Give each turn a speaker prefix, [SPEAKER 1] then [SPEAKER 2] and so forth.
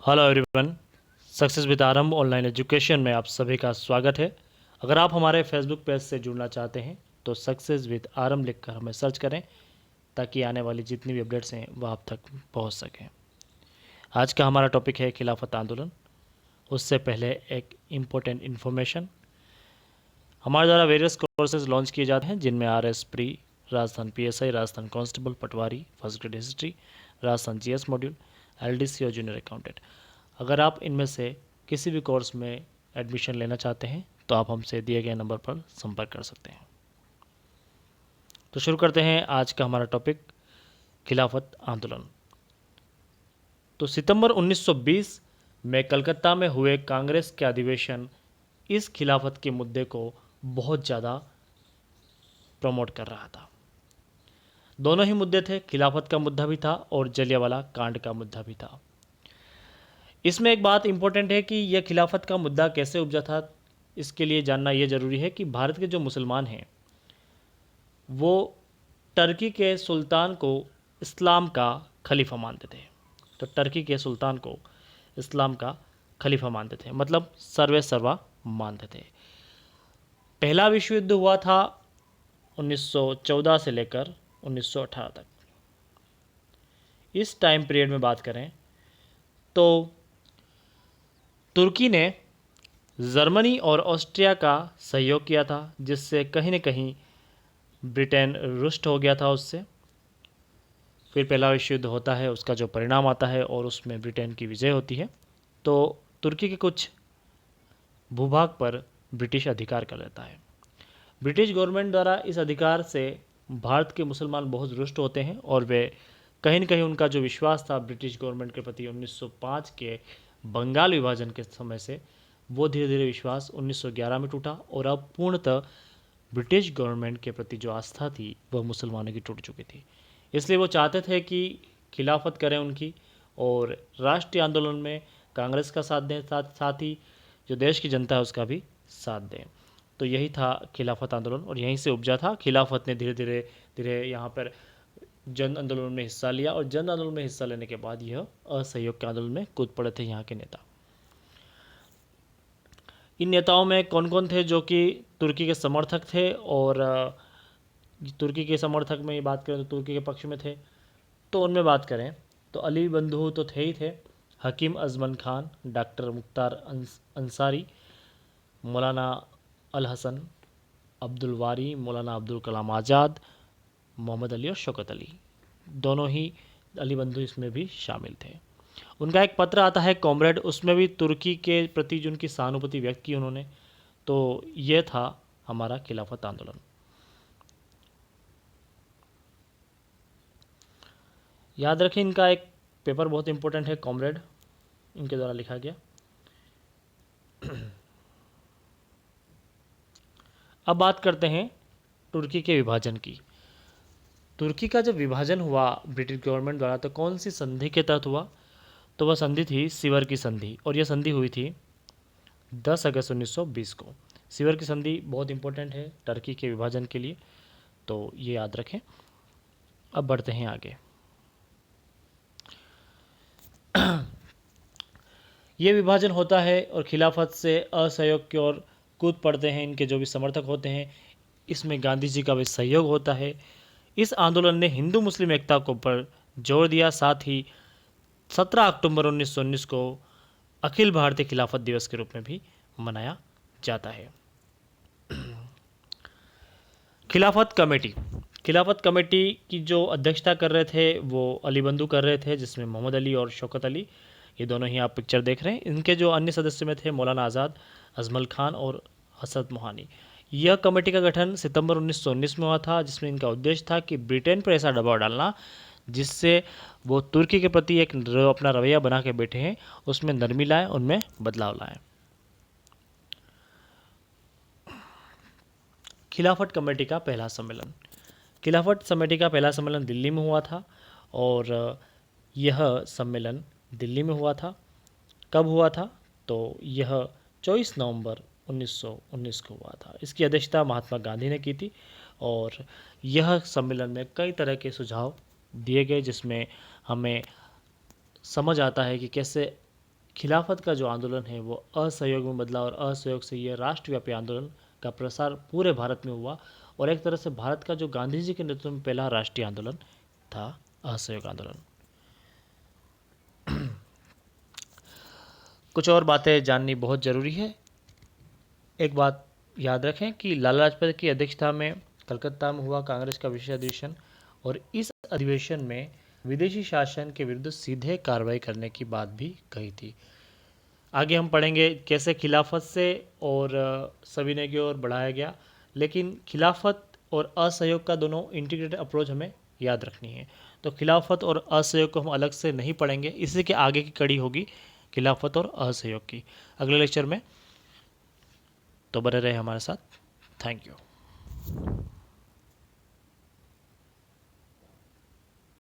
[SPEAKER 1] Hello everyone. Success with आरंभ online education में आप सभी का स्वागत है। अगर आप हमारे फेसबुक पेज से जुड़ना चाहते हैं तो सक्सेस विद आरंभ लिखकर हमें सर्च करें ताकि आने वाली जितनी भी अपडेट्स हैं वह आप तक पहुंच सकें। आज का हमारा टॉपिक है खिलाफत आंदोलन। उससे पहले एक इम्पोर्टेंट इन्फॉर्मेशन, हमारे द्वारा वेरियस कोर्सेज लॉन्च किए जाते हैं जिनमें RS pre, Rajasthan PSI, Rajasthan constable, Patwari, first grade history, Rajasthan GS module, LDC और जूनियर अकाउंटेंट। अगर आप इनमें से किसी भी कोर्स में एडमिशन लेना चाहते हैं तो आप हमसे दिए गए नंबर पर संपर्क कर सकते हैं। तो शुरू करते हैं आज का हमारा टॉपिक, खिलाफत आंदोलन। तो सितंबर 1920 में कलकत्ता में हुए कांग्रेस के अधिवेशन इस खिलाफत के मुद्दे को बहुत ज़्यादा प्रमोट कर रहा था। दोनों ही मुद्दे थे, खिलाफत का मुद्दा भी था और जलियांवाला कांड का मुद्दा भी था। इसमें एक बात इंपॉर्टेंट है कि यह खिलाफत का मुद्दा कैसे उपजा था। इसके लिए जानना यह ज़रूरी है कि भारत के जो मुसलमान हैं वो टर्की के सुल्तान को इस्लाम का खलीफा मानते थे। तो टर्की के सुल्तान को इस्लाम का खलीफा मानते थे, मतलब सर्वे सर्वा मानते थे। पहला विश्व युद्ध हुआ था 1914 से लेकर 1918 तक। इस टाइम पीरियड में बात करें तो तुर्की ने जर्मनी और ऑस्ट्रिया का सहयोग किया था, जिससे कहीं न कहीं ब्रिटेन रुष्ट हो गया था उससे। फिर पहला विश्व युद्ध होता है, उसका जो परिणाम आता है और उसमें ब्रिटेन की विजय होती है। तो तुर्की के कुछ भूभाग पर ब्रिटिश अधिकार कर लेता है। ब्रिटिश गवर्नमेंट द्वारा इस अधिकार से भारत के मुसलमान बहुत रुष्ट होते हैं और वे कहीं न कहीं उनका जो विश्वास था ब्रिटिश गवर्नमेंट के प्रति 1905 के बंगाल विभाजन के समय से, वो धीरे धीरे विश्वास 1911 में टूटा और अब पूर्णतः ब्रिटिश गवर्नमेंट के प्रति जो आस्था थी वह मुसलमानों की टूट चुकी थी। इसलिए वो चाहते थे कि खिलाफत करें उनकी और राष्ट्रीय आंदोलन में कांग्रेस का साथ दें, साथ ही जो देश की जनता है उसका भी साथ दें। तो यही था खिलाफत आंदोलन और यहीं से उपजा था। खिलाफत ने धीरे धीरे धीरे यहाँ पर जन आंदोलन में हिस्सा लिया और जन आंदोलन में हिस्सा लेने के बाद यह असहयोग के आंदोलन में कूद पड़े थे यहाँ के नेता। इन नेताओं में कौन कौन थे जो कि तुर्की के समर्थक थे, और तुर्की के समर्थक में ये बात करें तो तुर्की के पक्ष में थे। तो उनमें बात करें तो अली बंधु तो थे ही थे, हकीम अजमन खान, डॉक्टर मुख्तार अंसारी, मौलाना अल हसन, अब्दुल वारी, मौलाना अब्दुल कलाम आज़ाद, मोहम्मद अली और शौकत अली, दोनों ही अली बंधु इसमें भी शामिल थे। उनका एक पत्र आता है कॉमरेड, उसमें भी तुर्की के प्रति जो उनकी सहानुभूति व्यक्त की उन्होंने। तो ये था हमारा खिलाफत आंदोलन। याद रखें इनका एक पेपर बहुत इंपॉर्टेंट है, कॉमरेड, इनके द्वारा लिखा गया। अब बात करते हैं तुर्की के विभाजन की। तुर्की का जब विभाजन हुआ ब्रिटिश गवर्नमेंट द्वारा तो कौन सी संधि के तहत हुआ? तो वह संधि थी सीवर की संधि, और यह संधि हुई थी 10 अगस्त 1920 को। सीवर की संधि बहुत इंपॉर्टेंट है टर्की के विभाजन के लिए, तो ये याद रखें। अब बढ़ते हैं आगे। ये विभाजन होता है और खिलाफत से असहयोग की ओर कूद पड़ते हैं इनके जो भी समर्थक होते हैं। इसमें गांधी जी का भी सहयोग होता है। इस आंदोलन ने हिंदू मुस्लिम एकता को पर जोर दिया। साथ ही 17 अक्टूबर 1919 को अखिल भारतीय खिलाफत दिवस के रूप में भी मनाया जाता है। खिलाफत कमेटी, खिलाफत कमेटी की जो अध्यक्षता कर रहे थे वो अली बंधु कर रहे थे, जिसमें मोहम्मद अली और शौकत अली, ये दोनों ही आप पिक्चर देख रहे हैं। इनके जो अन्य सदस्य में थे मौलाना आज़ाद, अजमल खान और हसरत मोहानी। यह कमेटी का गठन सितंबर 1919 में हुआ था, जिसमें इनका उद्देश्य था कि ब्रिटेन पर ऐसा दबाव डालना जिससे वो तुर्की के प्रति एक अपना रवैया बना के बैठे हैं उसमें नरमी लाएं, उनमें बदलाव लाएं। खिलाफत कमेटी का पहला सम्मेलन, खिलाफत कमेटी का पहला सम्मेलन दिल्ली में हुआ था और यह सम्मेलन दिल्ली में हुआ था। कब हुआ था? तो यह 24 नवंबर 1919 को हुआ था। इसकी अध्यक्षता महात्मा गांधी ने की थी और यह सम्मेलन में कई तरह के सुझाव दिए गए, जिसमें हमें समझ आता है कि कैसे खिलाफत का जो आंदोलन है वो असहयोग में बदला और असहयोग से ये राष्ट्रव्यापी आंदोलन का प्रसार पूरे भारत में हुआ और एक तरह से भारत का जो गांधी जी के नेतृत्व में पहला राष्ट्रीय आंदोलन था असहयोग आंदोलन। कुछ और बातें जाननी बहुत ज़रूरी है। एक बात याद रखें कि लाला लाजपत की अध्यक्षता में कलकत्ता में हुआ कांग्रेस का विशेष अधिवेशन और इस अधिवेशन में विदेशी शासन के विरुद्ध सीधे कार्रवाई करने की बात भी कही थी। आगे हम पढ़ेंगे कैसे खिलाफत से और सविनय की ओर बढ़ाया गया, लेकिन खिलाफत और असहयोग का दोनों इंटीग्रेटेड अप्रोच हमें याद रखनी है। तो खिलाफत और असहयोग को हम अलग से नहीं पढ़ेंगे, इसी के आगे की कड़ी होगी खिलाफत और असहयोग की अगले लेक्चर में। तो बने रहे हमारे साथ। Thank you.